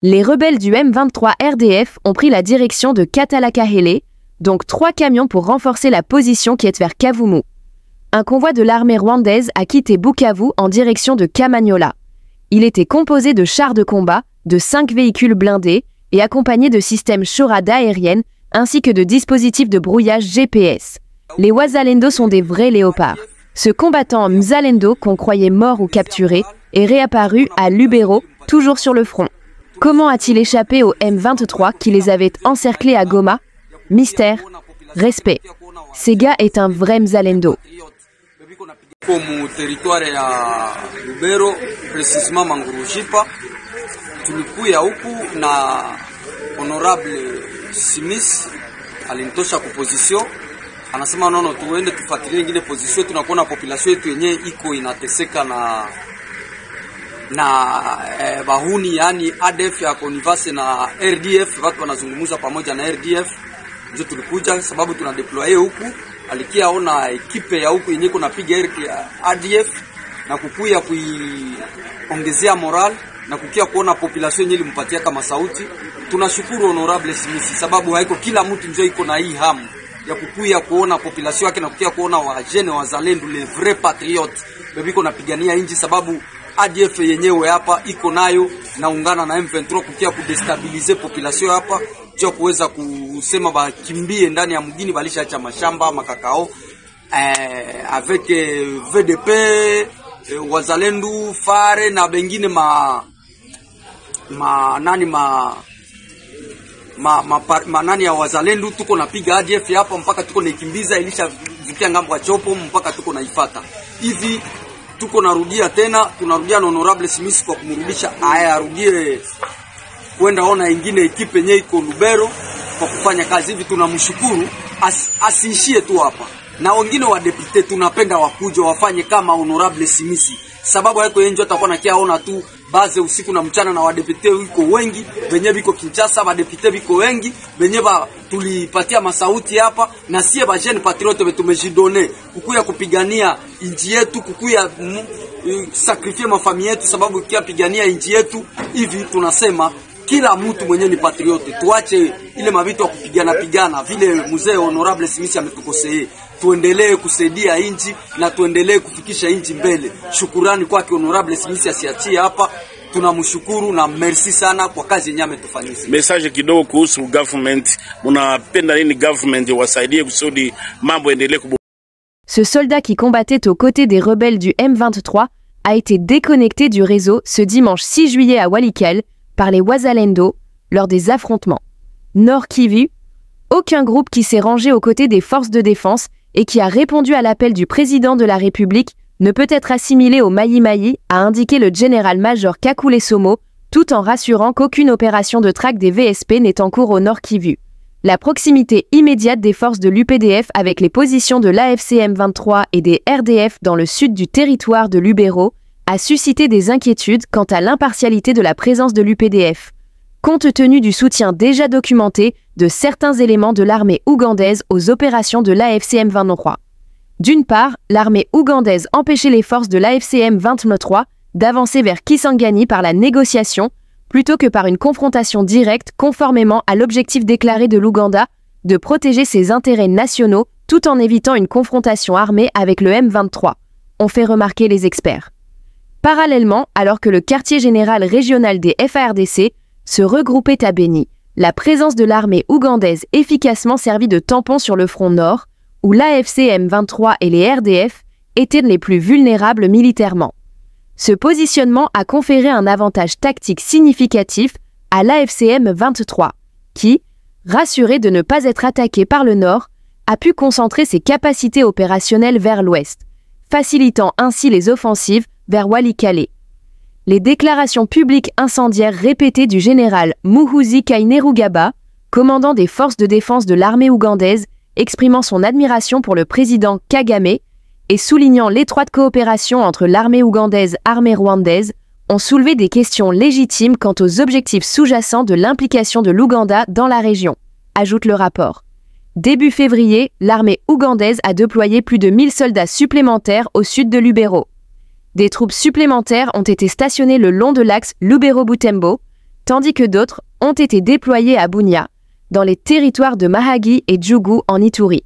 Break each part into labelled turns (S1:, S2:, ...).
S1: Les rebelles du M23 RDF ont pris la direction de Katalakahele, donc 3 camions pour renforcer la position qui est vers Kavumu. Un convoi de l'armée rwandaise a quitté Bukavu en direction de Kamanyola. Il était composé de chars de combat, de 5 véhicules blindés et accompagné de systèmes Shorad aériennes ainsi que de dispositifs de brouillage GPS. Les Wazalendo sont des vrais léopards. Ce combattant Mzalendo qu'on croyait mort ou capturé est réapparu à Lubero, toujours sur le front. Comment a-t-il échappé au M23 qui les avait encerclés à Goma? Mystère, respect. Sega est un vrai Mzalendo.
S2: Comme territoire ya Lubero, précisément Mangurujipa, tulikuya huku na honorable Simis alinitosha ku position, anasema nono tuende tufuatilie ingine position, tunakuona population yetu yenyewe iko inateseka na bahuni, yani ADF ya konivase na RDF, watu wanazungumza pamoja na RDF. Ndio tulikuja sababu tuna deploy huku, alikia ona ekipe ya huku yenyewe kunapiga ADF na kukuya kuiongezea moral na kukia kuona population yenyewe ilimpatia kama sauti. Tunashukuru honorable Smith sababu haiko kila mtu ndio iko na hii hamu ya kukuya kuona population yake na kukia kuona wajene wazalendo les vrais patriotes bebiko napigania inji, sababu ADF yenyewe hapa iko nayo naungana na M23 kukia kudestabilize population hapa, sio kuweza kusema bakimbie ndani ya mgini, balisha acha mashamba makakao avec VDP wazalendo fare na bengine nani ya wazalendo, tuko napiga ADF hapa mpaka tuko naikimbiza, ilisha zikia ngambo ya chopo mpaka tuko naifata hivi. Tuko narudia tena, tunarudia na honorable Smith kwa kumrudisha arudie kwenda ona ingine ekipe yenyewe iko Lubero kwa kufanya kazi hivi. Tunamshukuru, asiishie tu hapa, na wengine wa deputy tunapenda wakuje wafanye kama honorable Smith, sababu yako yeye ndio atakuwa nakiaona tu baze usiku na mchana, na wadepute wiko wengi wenyewe biko Kinshasa, wadepute biko wengi wenyewe tulipatia masauti hapa, na sie ba jeune patriote tumejidone kukuya kupigania inji yetu, kukuya sacrifier mafamilia yetu, sababu kia pigania inji yetu hivi. Tunasema kila mtu mwenyewe ni patriote, tuache ile mavitu ya kupigana vile mzee honorable Smith ametukosea. Tuendelee kusaidia inji na tuendelee kufikisha inji mbele. Shukurani kwake honorable Smith, asiachie hapa. Tunamshukuru na merci sana kwa kazi yenyewe ametufanyia.
S3: Message kidogo kuhusu government, mnapenda nini government wasaidie kusudi mambo endelee kubo.
S1: Ce soldat qui combattait aux côtés des rebelles du M23 a été déconnecté du réseau ce dimanche 6 juillet à Walikale par les Wazalendo lors des affrontements. Nord Kivu, aucun groupe qui s'est rangé aux côtés des forces de défense et qui a répondu à l'appel du président de la République ne peut être assimilé au Maï-Maï, a indiqué le général-major Kakule Somo, tout en rassurant qu'aucune opération de traque des VSP n'est en cours au Nord Kivu. La proximité immédiate des forces de l'UPDF avec les positions de l'AFC M23 et des RDF dans le sud du territoire de Lubero a suscité des inquiétudes quant à l'impartialité de la présence de l'UPDF, compte tenu du soutien déjà documenté de certains éléments de l'armée ougandaise aux opérations de l'AFC M23. D'une part, l'armée ougandaise empêchait les forces de l'AFC M23 d'avancer vers Kisangani par la négociation plutôt que par une confrontation directe conformément à l'objectif déclaré de l'Ouganda de protéger ses intérêts nationaux tout en évitant une confrontation armée avec le M23, ont fait remarquer les experts. Parallèlement, alors que le quartier général régional des FARDC se regroupait à Beni, la présence de l'armée ougandaise efficacement servit de tampon sur le front nord, où l'AFC M23 et les RDF étaient les plus vulnérables militairement. Ce positionnement a conféré un avantage tactique significatif à l'AFC M23, qui, rassuré de ne pas être attaqué par le nord, a pu concentrer ses capacités opérationnelles vers l'ouest, facilitant ainsi les offensives vers Walikale. Les déclarations publiques incendiaires répétées du général Muhoozi Kainerugaba, commandant des forces de défense de l'armée ougandaise, exprimant son admiration pour le président Kagame et soulignant l'étroite coopération entre l'armée ougandaise et l'armée rwandaise, ont soulevé des questions légitimes quant aux objectifs sous-jacents de l'implication de l'Ouganda dans la région, ajoute le rapport. Début février, l'armée ougandaise a déployé plus de 1000 soldats supplémentaires au sud de Lubero. Des troupes supplémentaires ont été stationnées le long de l'axe Lubero-Butembo, tandis que d'autres ont été déployés à Bunia, dans les territoires de Mahagi et Djougou en Ituri.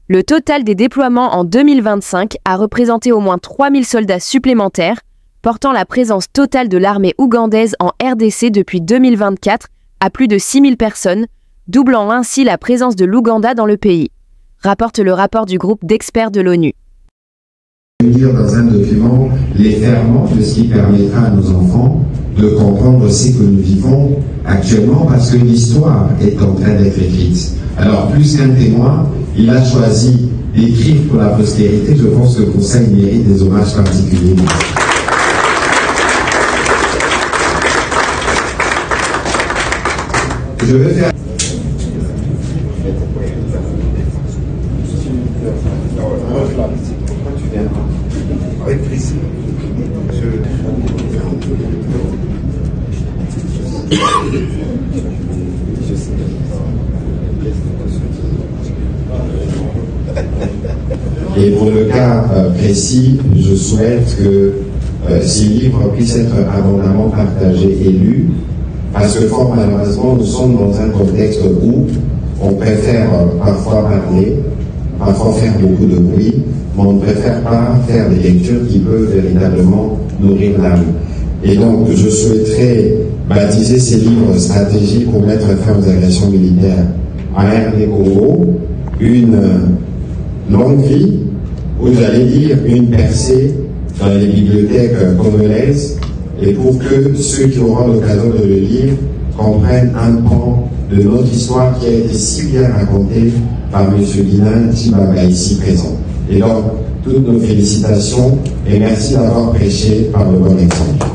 S1: Le total des déploiements en 2025 a représenté au moins 3000 soldats supplémentaires, portant la présence totale de l'armée ougandaise en RDC depuis 2024 à plus de 6000 personnes, doublant ainsi la présence de l'Ouganda dans le pays, rapporte le rapport du groupe d'experts de l'ONU.
S4: Lire dans un document les ferments de ce qui permettra à nos enfants de comprendre ce que nous vivons actuellement, parce que l'histoire est en train d'être écrite. Alors, plus qu'un témoin, il a choisi d'écrire pour la postérité. Je pense que pour ça, il mérite des hommages particuliers. Je vais faire... Avec plaisir. Et pour le cas précis, je souhaite que ces livres puissent être abondamment partagés et lus, parce que fort malheureusement, nous sommes dans un contexte où on préfère parfois parler, parfois faire beaucoup de bruit, mais on ne préfère pas faire des lectures qui peuvent véritablement nourrir l'âme. Et donc, je souhaiterais baptiser ces livres stratégiques pour mettre fin aux agressions militaires en RD Congo, une longue vie, où j'allais dire une percée dans les bibliothèques congolaises, et pour que ceux qui auront l'occasion de le lire comprennent un pan de notre histoire qui a été si bien racontée par M. Guinain Chibaba ici présent. Et donc, toutes nos félicitations et merci d'avoir prêché par le bon exemple.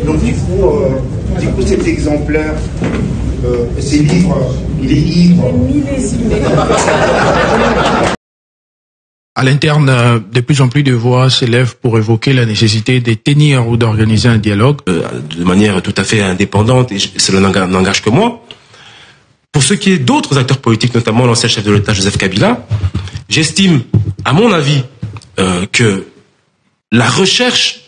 S5: Donc du coup cet exemplaire, ces livres, il est ivre.
S6: À l'interne, de plus en plus de voix s'élèvent pour évoquer la nécessité de tenir ou d'organiser un dialogue.
S7: De manière tout à fait indépendante, et cela n'engage que moi. Pour ce qui est d'autres acteurs politiques, notamment l'ancien chef de l'État Joseph Kabila, j'estime, à mon avis, que la recherche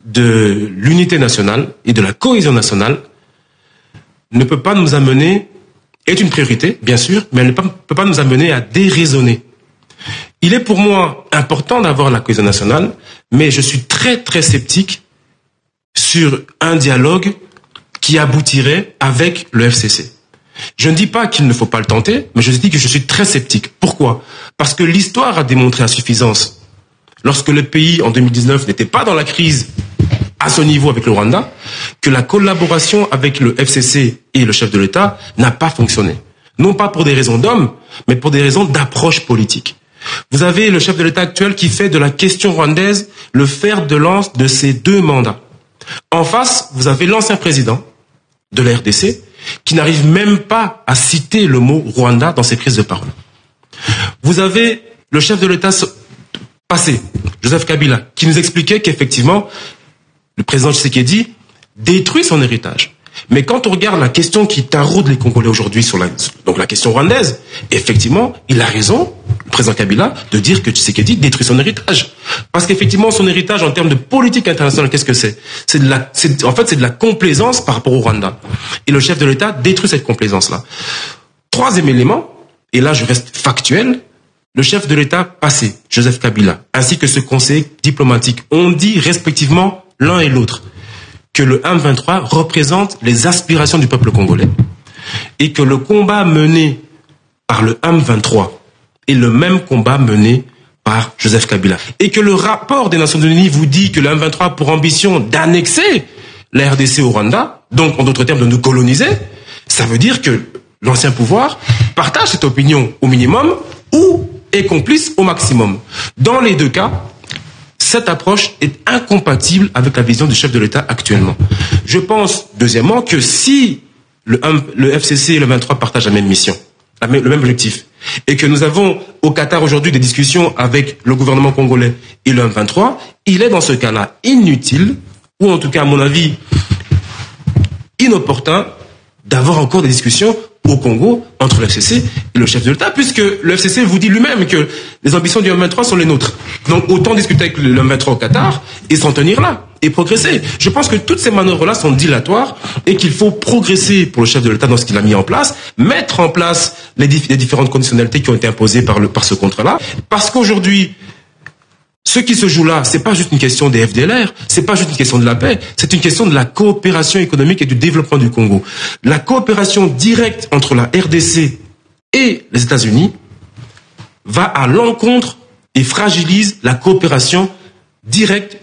S7: de l'unité nationale et de la cohésion nationale ne peut pas nous amener, est une priorité, bien sûr, mais elle ne peut pas nous amener à déraisonner. Il est pour moi important d'avoir la cohésion nationale, mais je suis très très sceptique sur un dialogue qui aboutirait avec le FCC. Je ne dis pas qu'il ne faut pas le tenter, mais je dis que je suis très sceptique. Pourquoi? Parce que l'histoire a démontré à suffisance, lorsque le pays en 2019 n'était pas dans la crise à ce niveau avec le Rwanda, que la collaboration avec le FCC et le chef de l'État n'a pas fonctionné. Non pas pour des raisons d'hommes, mais pour des raisons d'approche politique. Vous avez le chef de l'État actuel qui fait de la question rwandaise le fer de lance de ses 2 mandats. En face, vous avez l'ancien président de la RDC qui n'arrive même pas à citer le mot Rwanda dans ses prises de parole. Vous avez le chef de l'État passé, Joseph Kabila, qui nous expliquait qu'effectivement, le président Tshisekedi détruit son héritage. Mais quand on regarde la question qui taraude les Congolais aujourd'hui sur donc la question rwandaise, effectivement, il a raison, le président Kabila, de dire que Tshisekedi détruit son héritage. Parce qu'effectivement, son héritage en termes de politique internationale, qu'est-ce que c'est? En fait, c'est de la complaisance par rapport au Rwanda. Et le chef de l'État détruit cette complaisance-là. Troisième élément, et là je reste factuel, le chef de l'État passé, Joseph Kabila, ainsi que ce conseiller diplomatique, ont dit respectivement l'un et l'autre que le M23 représente les aspirations du peuple congolais et que le combat mené par le M23 est le même combat mené par Joseph Kabila et que le rapport des Nations Unies vous dit que le M23 a pour ambition d'annexer la RDC au Rwanda, donc en d'autres termes de nous coloniser. Ça veut dire que l'ancien pouvoir partage cette opinion au minimum ou est complice au maximum. Dans les 2 cas, cette approche est incompatible avec la vision du chef de l'État actuellement. Je pense, deuxièmement, que si le FCC et le 23 partagent la même mission, le même objectif, et que nous avons au Qatar aujourd'hui des discussions avec le gouvernement congolais et le 23, il est dans ce cas-là inutile, ou en tout cas à mon avis inopportun, d'avoir encore des discussions au Congo entre le FCC et le chef de l'État, puisque le FCC vous dit lui-même que les ambitions du M23 sont les nôtres. Donc autant discuter avec le M23 au Qatar et s'en tenir là et progresser. Je pense que toutes ces manœuvres-là sont dilatoires et qu'il faut progresser pour le chef de l'État dans ce qu'il a mis en place, mettre en place les différentes conditionnalités qui ont été imposées par ce contrat-là, parce qu'aujourd'hui, ce qui se joue là, c'est pas juste une question des FDLR, c'est pas juste une question de la paix, c'est une question de la coopération économique et du développement du Congo. La coopération directe entre la RDC et les États-Unis va à l'encontre et fragilise la coopération directe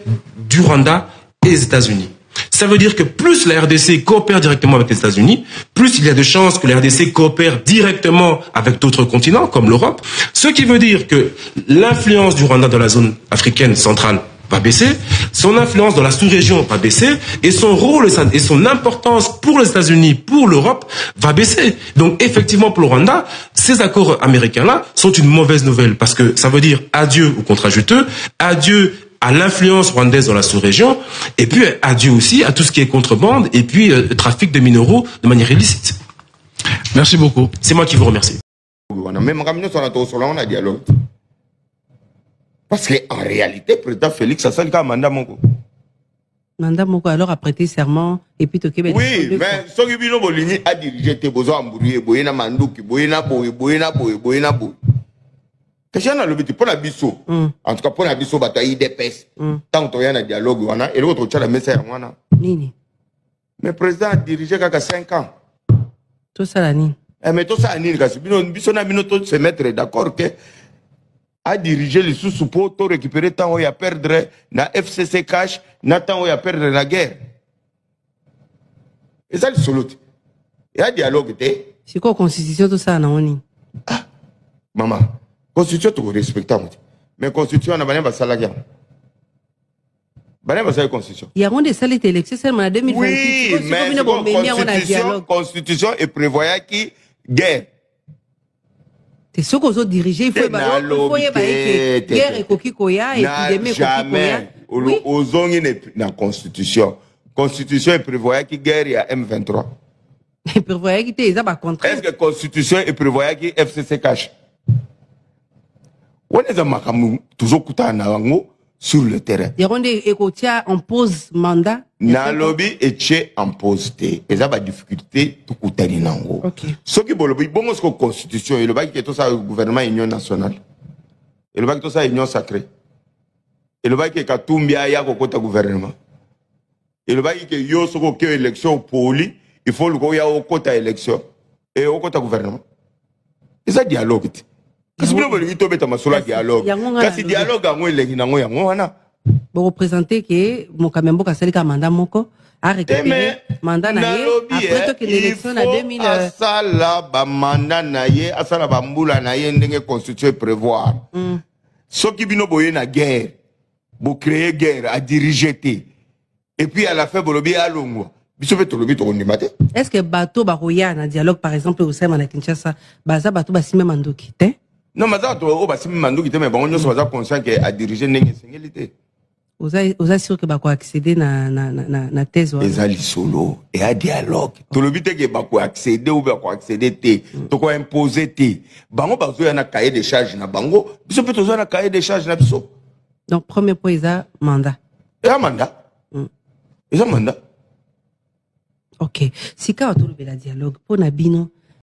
S7: du Rwanda et des États-Unis. Ça veut dire que plus la RDC coopère directement avec les États-Unis, plus il y a de chances que la RDC coopère directement avec d'autres continents, comme l'Europe. Ce qui veut dire que l'influence du Rwanda dans la zone africaine centrale va baisser, son influence dans la sous-région va baisser, et son rôle et son importance pour les États-Unis, pour l'Europe, va baisser. Donc effectivement, pour le Rwanda, ces accords américains-là sont une mauvaise nouvelle, parce que ça veut dire adieu aux contrats juteux, adieu à l'influence rwandaise dans la sous-région, et puis adieu aussi à tout ce qui est contrebande, et puis trafic de minéraux de manière illicite.
S6: Merci beaucoup.
S7: C'est moi qui vous remercie.
S8: Parce qu'en réalité, le président Félix a sali un mandat moko.
S9: Mandat moko alors a prêté serment et puis toqué.
S8: Oui, mais ce qui bino bolini a dirigé te bozo ambourie, boyena manduki, boyena boy. Qu'est-ce qu'on a le but pour la biso? En tout cas pour la biso bata IDPS. Tant que y a un dialogue wana et l'autre tient la message wana.
S9: Nini.
S8: Mais le président a dirigé qu'à 5 ans.
S9: Tout ça la ni.
S8: Mais tout ça la ni kasi bino biso na bino to se mettre d'accord que a dirigé les sous pour récupérer tant où il y a perdre na FCC cash, na tant où il y a perdre la guerre. Et ça le solo. Il y a dialogue te.
S9: C'est quoi constitution tout ça na oni?
S8: Ah, maman. Constitution, tu respectes. Mais constitution, on a pas ça la guerre. La constitution.
S9: Il y a des salles d'élection seulement en 2028.
S8: Oui, mais constitution et prévoyait qui guerre.
S9: C'est ce qu'on a dirigé. Il faut que guerre et kokikoya, épidémie kokikoya.
S8: Oui. Aux zones dans la constitution. Constitution et prévoyait qui guerre il y a M23.
S9: Il prévoyait qui était contraire.
S8: Est-ce que constitution et prévoyait qui FCC cache? On est toujours sur le terrain.
S9: Il y a des écoutiers en pause mandat.
S8: Na lobby et tché en pause té. Et ça va difficulté tout coutani nango. Ce qui bon lobby bon ce constitution et le bac qui est tout ça gouvernement union nationale. Et le bac tout ça union sacrée. Et le bac qui est katumbia ya kokota gouvernement. Et le bac qui est yo soko que élection poli, il faut le go ya okota élection et okota gouvernement. Et ça dialogue. Qu'est-ce que vous voulez dire sur dialogue? Qu'est-ce que dialogue a
S9: vous représentez que mon Kamembo Kasselika mandat moko a récupéré mandat naie après que l'élection en 2000
S8: asala ba mandat naie asala ba mbula naie ndenge constitution prévoir. Ce qui bino boye na guerre, vous créez guerre à diriger et puis à la fin bolobi alongo.
S9: Est-ce que bateau baroya na dialogue par exemple au sein de Kinshasa baza bateau basime mandoki te?
S8: Non, mais ça, on va se demander, mais on est conscient qu'à diriger n'est pas
S9: vous êtes sûr que vous accéder na thèse?
S8: Les alliés solo et à dialogue. Tout le but est que vous accéder ou vous accéder, vous imposer. Vous avez un cahier de charges na bango, vous avez un cahier de charges na biso.
S9: Donc, premier point, il y a mandat.
S8: Il y a mandat. Il y a mandat.
S9: Ok. Si quand on trouve le dialogue, pour Nabino,